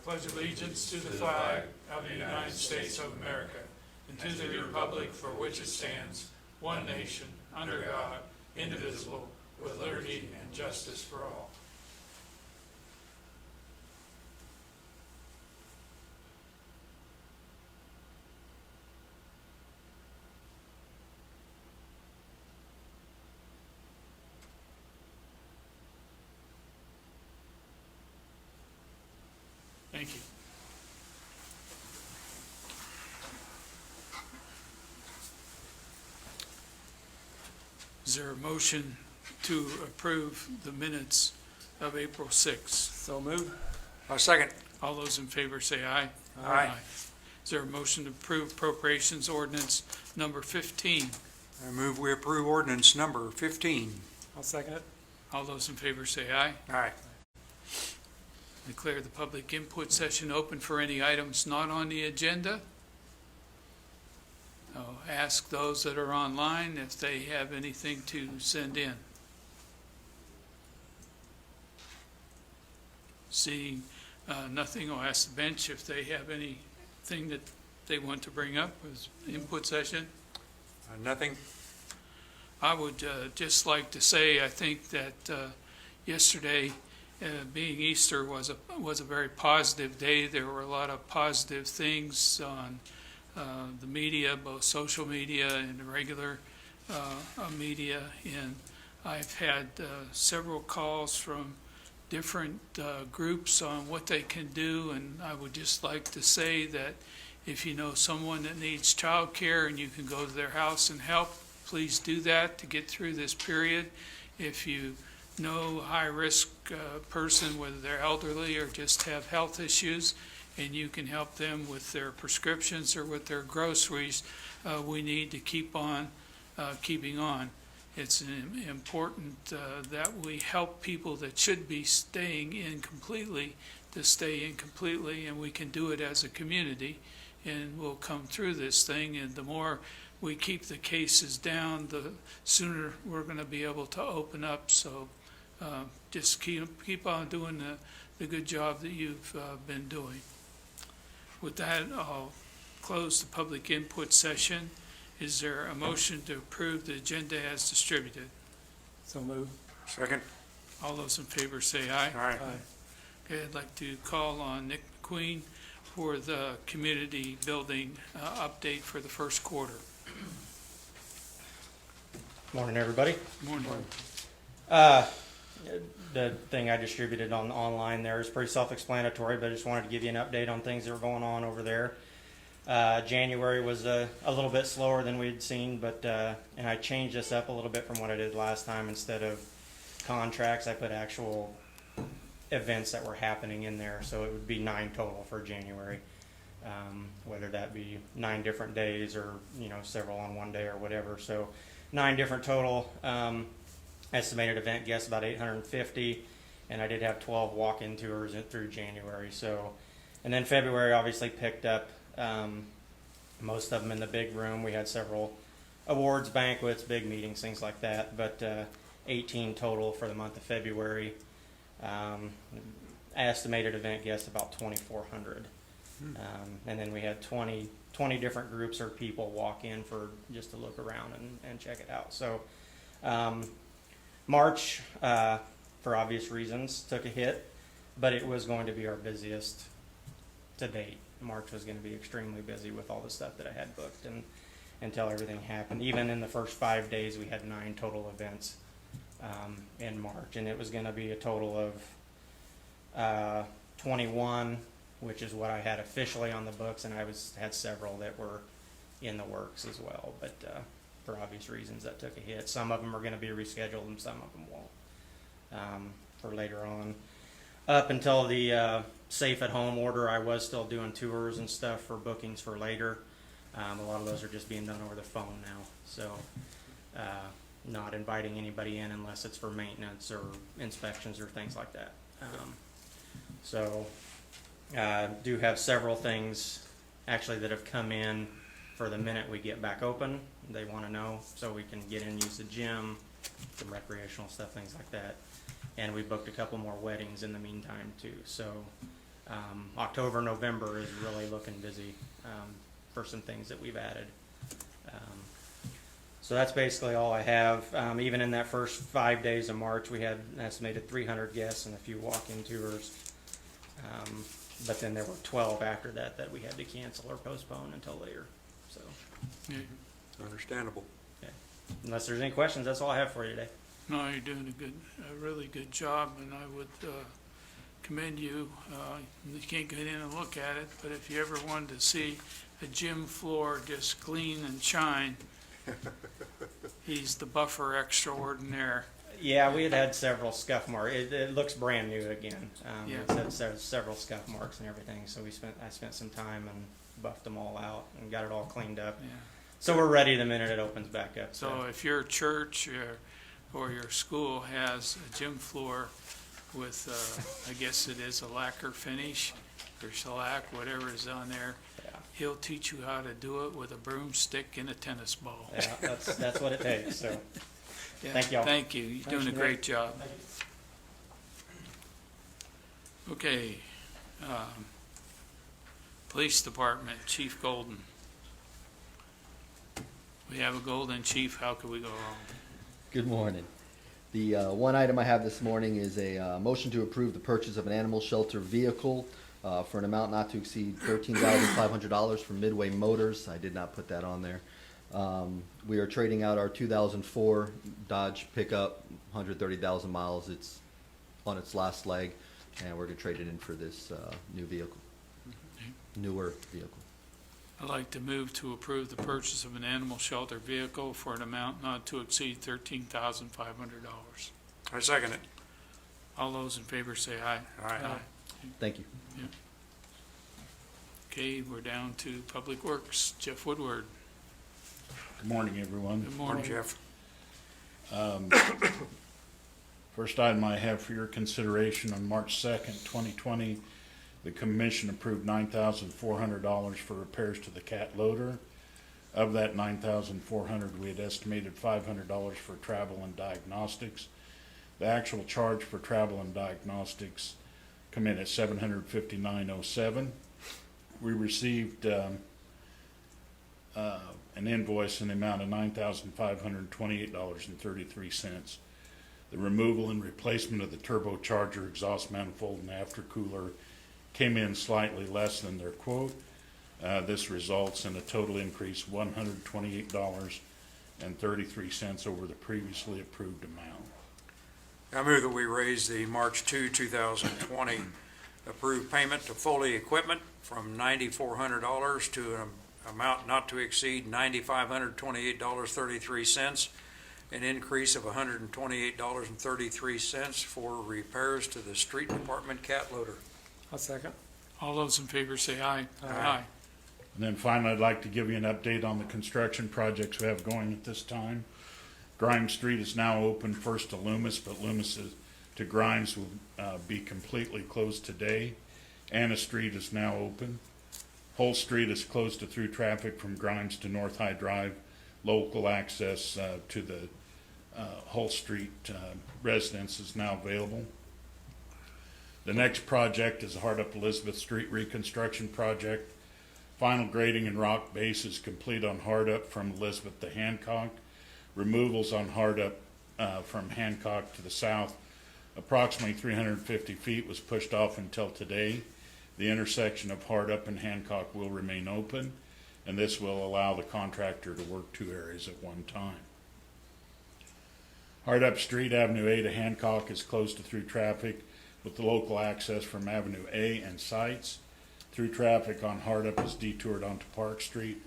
pledge allegiance to the flag of the United States of America and to the republic for which it stands, one nation, under God, indivisible, with liberty and justice for all. Thank you. Is there a motion to approve the minutes of April 6th? So move. Second. All those in favor say aye. Aye. Is there a motion to approve appropriations ordinance number 15? I move we approve ordinance number 15. I'll second it. All those in favor say aye. Aye. Declare the public input session open for any items not on the agenda. I'll ask those that are online if they have anything to send in. Seeing nothing, I'll ask the bench if they have anything that they want to bring up as input session. Nothing. I would just like to say, I think that yesterday, being Easter, was a very positive day. There were a lot of positive things on the media, both social media and regular media. And I've had several calls from different groups on what they can do. And I would just like to say that if you know someone that needs child care and you can go to their house and help, please do that to get through this period. If you know a high-risk person, whether they're elderly or just have health issues, and you can help them with their prescriptions or with their groceries, we need to keep on keeping on. It's important that we help people that should be staying in completely to stay in completely, and we can do it as a community, and we'll come through this thing. And the more we keep the cases down, the sooner we're going to be able to open up. So just keep on doing the good job that you've been doing. With that, I'll close the public input session. Is there a motion to approve the agenda as distributed? So move. Second. All those in favor say aye. Aye. Okay, I'd like to call on Nick McQueen for the community building update for the first quarter. Morning, everybody. Morning. The thing I distributed online there is pretty self-explanatory, but I just wanted to give you an update on things that were going on over there. January was a little bit slower than we'd seen, but and I changed this up a little bit from what I did last time. Instead of contracts, I put actual events that were happening in there, so it would be 9 total for January. Whether that be 9 different days or several on one day or whatever. So 9 different total. Estimated event guest about 850, and I did have 12 walk-in tours through January. So, and then February obviously picked up. Most of them in the big room. We had several awards, banquets, big meetings, things like that. But 18 total for the month of February. Estimated event guest about 2,400. And then we had 20 different groups or people walk in for just to look around and check it out. So March, for obvious reasons, took a hit, but it was going to be our busiest to date. March was going to be extremely busy with all the stuff that I had booked and until everything happened. Even in the first 5 days, we had 9 total events in March, and it was going to be a total of 21, which is what I had officially on the books, and I had several that were in the works as well. But for obvious reasons, that took a hit. Some of them are going to be rescheduled, and some of them won't for later on. Up until the safe at home order, I was still doing tours and stuff for bookings for later. A lot of those are just being done over the phone now. So not inviting anybody in unless it's for maintenance or inspections or things like that. So do have several things actually that have come in for the minute we get back open. They want to know so we can get in, use the gym, some recreational stuff, things like that. And we booked a couple more weddings in the meantime too. So October, November is really looking busy for some things that we've added. So that's basically all I have. Even in that first 5 days of March, we had an estimated 300 guests and a few walk-in tours. But then there were 12 after that we had to cancel or postpone until later. So Yeah. Understandable. unless there's any questions, that's all I have for you today. No, you're doing a really good job, and I would commend you. You can't get in and look at it, but if you ever wanted to see a gym floor just gleam and shine, he's the buffer extraordinaire. Yeah, we had several scuff marks. It looks brand new again. Yeah. It's had several scuff marks and everything. So I spent some time and buffed them all out and got it all cleaned up. Yeah. So we're ready the minute it opens back up. So if your church or your school has a gym floor with, I guess it is a lacquer finish or shellac, whatever is on there, yeah, he'll teach you how to do it with a broomstick and a tennis ball. yeah, that's what it takes. So Yeah, Thank y'all. Thank you. You're doing a great job. Okay. Police Department, Chief Golden. We have a Golden Chief. How could we go wrong? Good morning. The one item I have this morning is a motion to approve the purchase of an animal shelter vehicle for an amount not to exceed $13,500 from Midway Motors. I did not put that on there. We are trading out our 2004 Dodge pickup, 130,000 miles. It's on its last leg, and we're going to trade it in for this newer vehicle. I'd like to move to approve the purchase of an animal shelter vehicle for an amount not to exceed $13,500. I second it. All those in favor say aye. Aye. Thank you. Okay, we're down to Public Works. Jeff Woodward. Good morning, everyone. Good Morning, morning. Jeff. First item I have for your consideration, on March 2nd, 2020, the commission approved $9,400 for repairs to the cat loader. Of that $9,400, we had estimated $500 for travel and diagnostics. The actual charge for travel and diagnostics come in at $759.07. We received an invoice in the amount of $9,528.33. The removal and replacement of the turbocharger, exhaust manifold, and aftercooler came in slightly less than their quote. This results in a total increase of $128.33 over the previously approved amount. I move that we raise the March 2, 2020 approved payment to Foley Equipment from $9,400 to an amount not to exceed $9,528.33, an increase of $128.33 for repairs to the street department cat loader. I'll second. All those in favor say aye. Aye. And then finally, I'd like to give you an update on the construction projects we have going at this time. Grimes Street is now open first to Loomis, but Loomis to Grimes will be completely closed today. Anna Street is now open. Hull Street is closed to through traffic from Grimes to North High Drive. Local access to the Hull Street residence is now available. The next project is the Hardup Elizabeth Street reconstruction project. Final grading and rock base is complete on Hardup from Elizabeth to Hancock. Removals on Hardup from Hancock to the south, approximately 350 feet, was pushed off until today. The intersection of Hardup and Hancock will remain open, and this will allow the contractor to work two areas at one time. Hardup Street, Avenue A to Hancock, is closed to through traffic with the local access from Avenue A and sites. Through traffic on Hardup is detoured onto Park Street.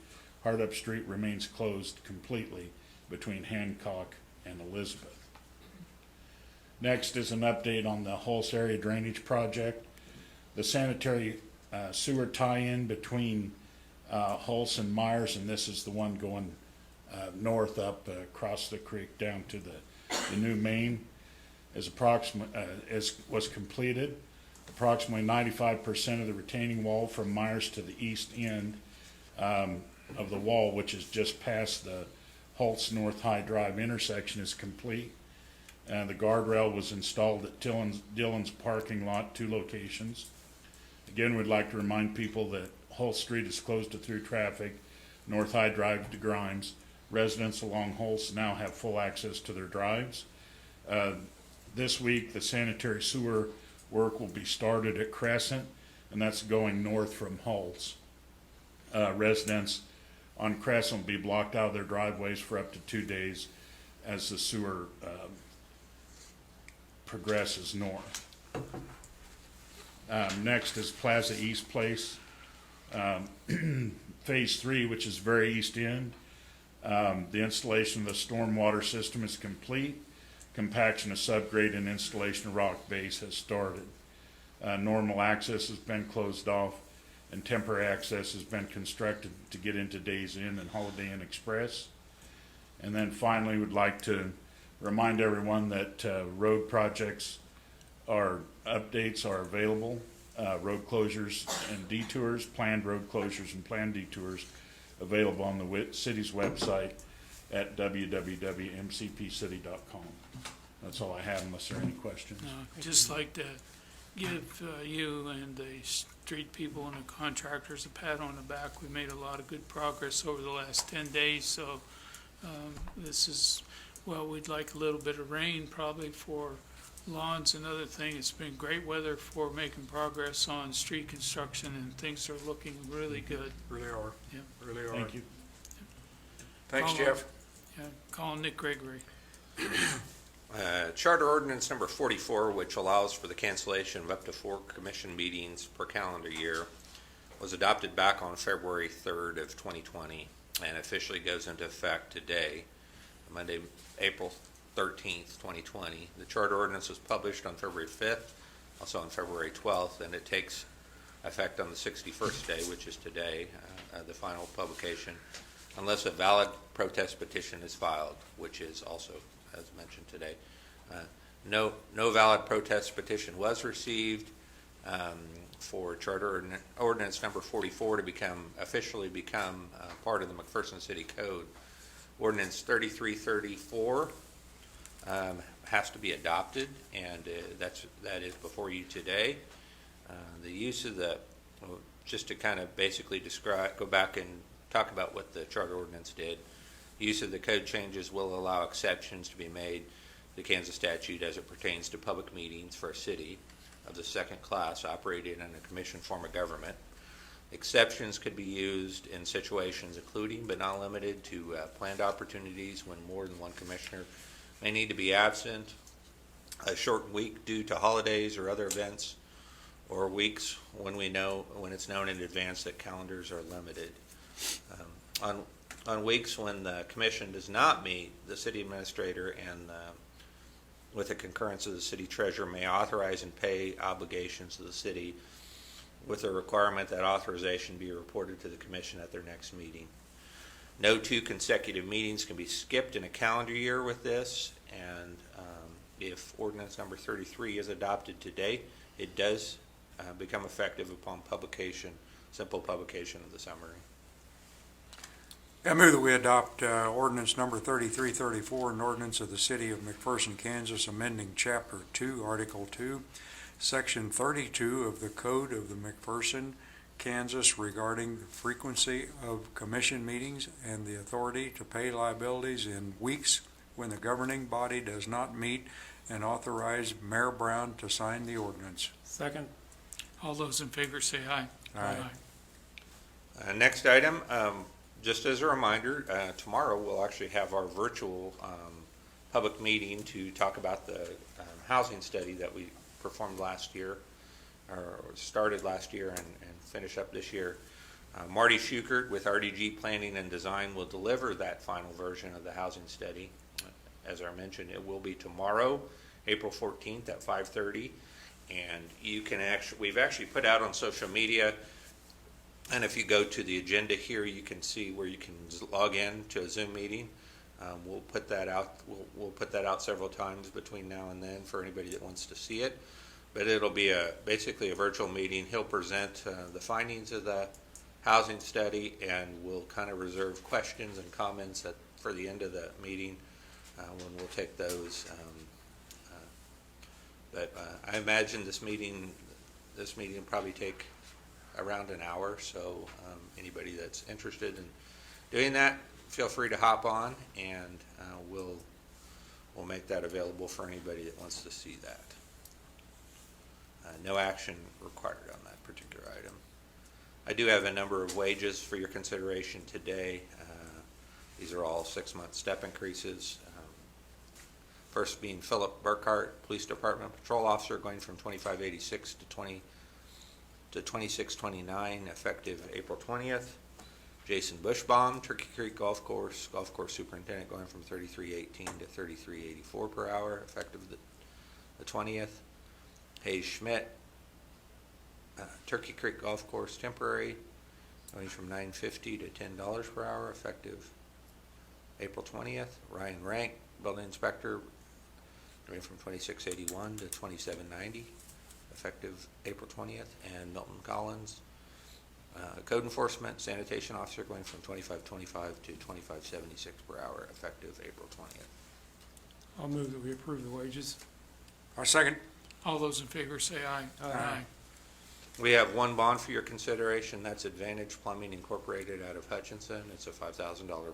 Hardup Street remains closed completely between Hancock and Elizabeth. Next is an update on the Hulse area drainage project. The sanitary sewer tie-in between Hulse and Myers, and this is the one going north up across the creek down to the new main, was completed. Approximately 95% of the retaining wall from Myers to the east end of the wall, which is just past the Holtz North High Drive intersection, is complete. The guardrail was installed at Dillon's parking lot, 2 locations. Again, we'd like to remind people that Hull Street is closed to through traffic, North High Drive to Grimes. Residents along Hulse now have full access to their drives. This week, the sanitary sewer work will be started at Crescent, and that's going north from Hulse. Residents on Crescent will be blocked out of their driveways for up to 2 days as the sewer progresses north. Next is Plaza East Place, Phase 3, which is very east end. The installation of the stormwater system is complete. Compaction of subgrade and installation of rock base has started. Normal access has been closed off, and temporary access has been constructed to get into Days Inn and Holiday Inn Express. And then finally, we'd like to remind everyone that road projects updates are available. Road closures and detours, planned road closures and planned detours available on the city's website at www.mcpcity.com. That's all I have unless there are any questions. Just like to give you and the street people and the contractors a pat on the back. We made a lot of good progress over the last 10 days, so this is, well, we'd like a little bit of rain probably for lawns and other things. It's been great weather for making progress on street construction, and things are looking really good. Really are. Yep. Really are. Thank you. Thanks, Call Jeff. Yeah, call Nick Gregory. Charter ordinance number 44, which allows for the cancellation of up to 4 commission meetings per calendar year, was adopted back on February 3rd of 2020 and officially goes into effect today, Monday, April 13th, 2020. The charter ordinance was published on February 5th, also on February 12th, and it takes effect on the 61st day, which is today, the final publication, unless a valid protest petition is filed, which is also, as mentioned today. No valid protest petition was received for Charter Ordinance number 44 to officially become part of the McPherson City Code. Ordinance 3334 has to be adopted, and that is before you today. The use of just to kind of basically go back and talk about what the charter ordinance did. Use of the code changes will allow exceptions to be made to the Kansas statute as it pertains to public meetings for a city of the second class operating in a commissioned form of government. Exceptions could be used in situations including but not limited to planned opportunities when more than one commissioner may need to be absent, a short week due to holidays or other events, or weeks when it's known in advance that calendars are limited. On weeks when the commission does not meet, the city administrator and with the concurrence of the city treasurer may authorize and pay obligations to the city with a requirement that authorization be reported to the commission at their next meeting. No 2 consecutive meetings can be skipped in a calendar year with this, and if ordinance number 33 is adopted today, it does become effective upon simple publication of the summary. I move that we adopt ordinance number 3334, an ordinance of the City of McPherson, Kansas, amending Chapter 2, Article 2, Section 32 of the Code of the McPherson, Kansas, regarding the frequency of commission meetings and the authority to pay liabilities in weeks when the governing body does not meet, and authorize Mayor Brown to sign the ordinance. Second. All those in favor say aye. Aye. Next item, just as a reminder, tomorrow we'll actually have our virtual public meeting to talk about the housing study that we performed last year, or started last year and finish up this year. Marty Schukert with RDG Planning and Design will deliver that final version of the housing study. As I mentioned, it will be tomorrow, April 14th at 5:30, and we've actually put out on social media. And if you go to the agenda here, you can see where you can log in to a Zoom meeting. We'll put that out. We'll put that out several times between now and then for anybody that wants to see it. But it'll be basically a virtual meeting. He'll present the findings of the housing study, and we'll kind of reserve questions and comments for the end of the meeting when we'll take those. But I imagine this meeting will probably take around an hour, so anybody that's interested in doing that, feel free to hop on, and we'll make that available for anybody that wants to see that. No action required on that particular item. I do have a number of wages for your consideration today. These are all 6-month step increases. First being Philip Burkhart, Police Department Patrol Officer, going from $25.86 to $26.29, effective April 20th. Jason Bushbaum, Turkey Creek Golf Course Superintendent, going from $33.18 to $33.84 per hour, effective the 20th. Hayes Schmidt, Turkey Creek Golf Course Temporary, going from $9.50 to $10 per hour, effective April 20th. Ryan Rank, Building Inspector, going from $26.81 to $27.90, effective April 20th. And Milton Collins, Code Enforcement Sanitation Officer, going from $25.25 to $25.76 per hour, effective April 20th. I'll move that we approve the wages. Our second. All those in favor say aye. Aye. We have one bond for your consideration. That's Advantage Plumbing Incorporated out of Hutchinson. It's a $5,000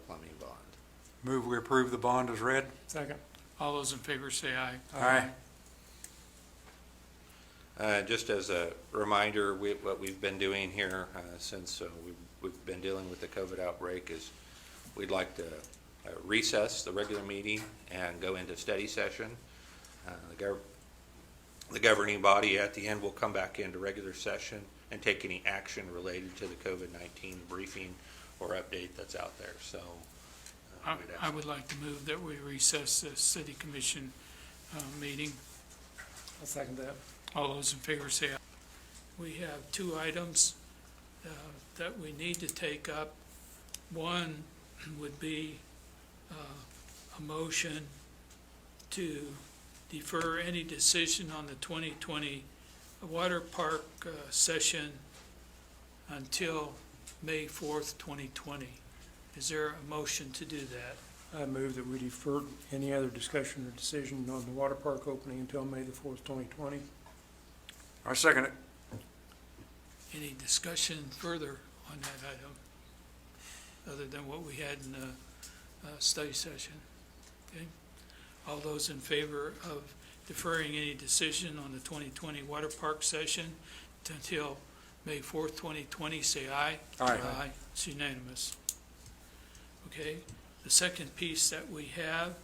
plumbing bond. Move we approve the bond as read. Second. All those in favor say aye. Aye. Just as a reminder, what we've been doing here since we've been dealing with the COVID outbreak is we'd like to recess the regular meeting and go into study session. The governing body at the end will come back into regular session and take any action related to the COVID-19 briefing or update that's out there. So I would like to move that we recess the city commission meeting. I'll second that. All those in favor say aye. We have 2 items that we need to take up. One would be a motion to defer any decision on the 2020 water park session until May 4th, 2020. Is there a motion to do that? I move that we defer any other discussion or decision on the water park opening until May the 4th, 2020. I second it. Any discussion further on that item, other than what we had in the study session? Okay. All those in favor of deferring any decision on the 2020 water park session until May 4th, 2020, say aye. Aye. Aye. It's unanimous. Okay. The second piece that we have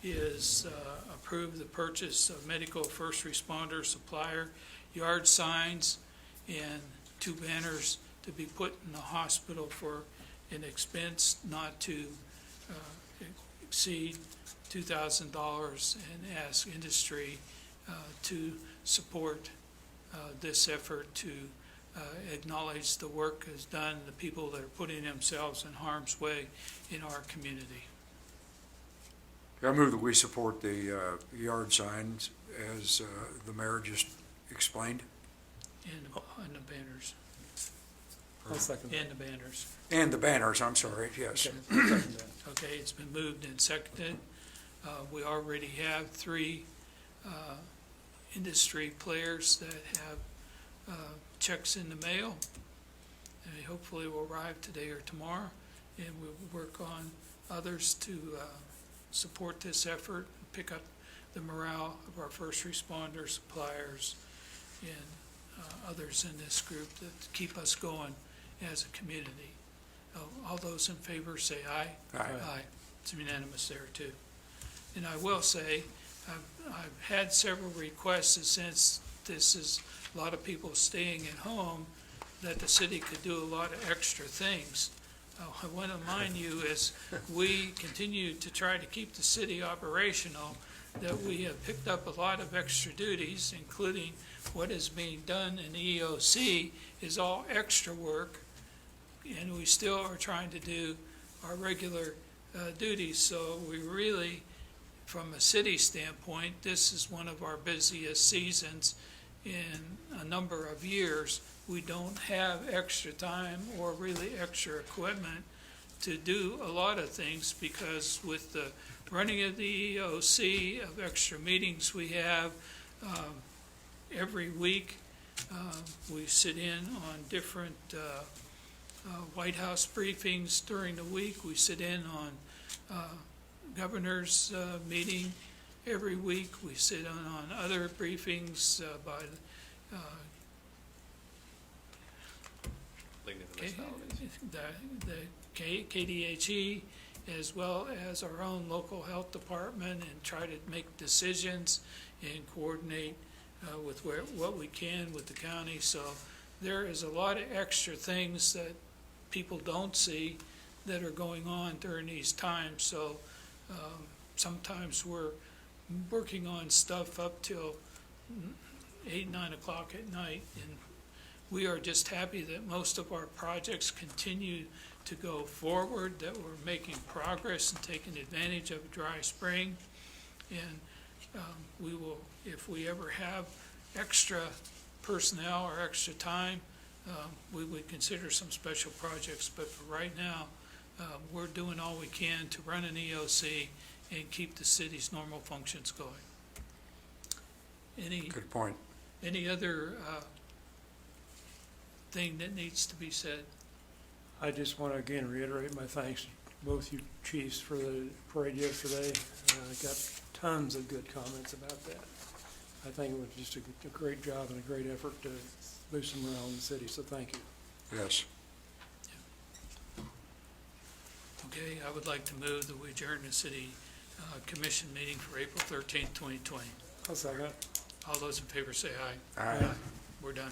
is approve the purchase of medical first responder supplier yard signs and 2 banners to be put in the hospital for an expense not to exceed $2,000, and ask industry to support this effort to acknowledge the work is done, the people that are putting themselves in harm's way in our community. I move that we support the yard signs as the mayor just explained. And the banners. I'll second that. And the banners. And the banners, I'm sorry, yes. Okay, I'll second that. Okay, it's been moved and seconded. We already have 3 industry players that have checks in the mail. And hopefully will arrive today or tomorrow. And we'll work on others to support this effort, pick up the morale of our first responders, suppliers, and others in this group that keep us going as a community. All those in favor say aye. Aye. Aye. It's unanimous there too. And I will say, I've had several requests since this is a lot of people staying at home, that the city could do a lot of extra things. I want to remind you, as we continue to try to keep the city operational, that we have picked up a lot of extra duties, including what is being done in the EOC is all extra work, and we still are trying to do our regular duties. So we really, from a city standpoint, this is one of our busiest seasons in a number of years. We don't have extra time or really extra equipment to do a lot of things, because with the running of the EOC, of extra meetings we have every week, We sit in on different White House briefings during the week. We sit in on governor's meeting every week. We sit in on other briefings by League of K- Municipalities. the KDHE, as well as our own local health department, and try to make decisions and coordinate with what we can with the county. So there is a lot of extra things that people don't see that are going on during these times. So sometimes we're working on stuff up till 8, 9 o'clock at night, and we are just happy that most of our projects continue to go forward, that we're making progress and taking advantage of a dry spring. And we will, if we ever have extra personnel or extra time, we would consider some special projects. But for right now, we're doing all we can to run an EOC and keep the city's normal functions going. Good point. Any other thing that needs to be said? I just want to again reiterate my thanks to both you chiefs for the parade yesterday. I got tons of good comments about that. I think it was just a great job and a great effort to boost some morale in the city, so thank you. Yes. Okay, I would like to move that we adjourn the city commission meeting for April 13th, 2020. I'll second. All those in favor say aye. Aye. We're done.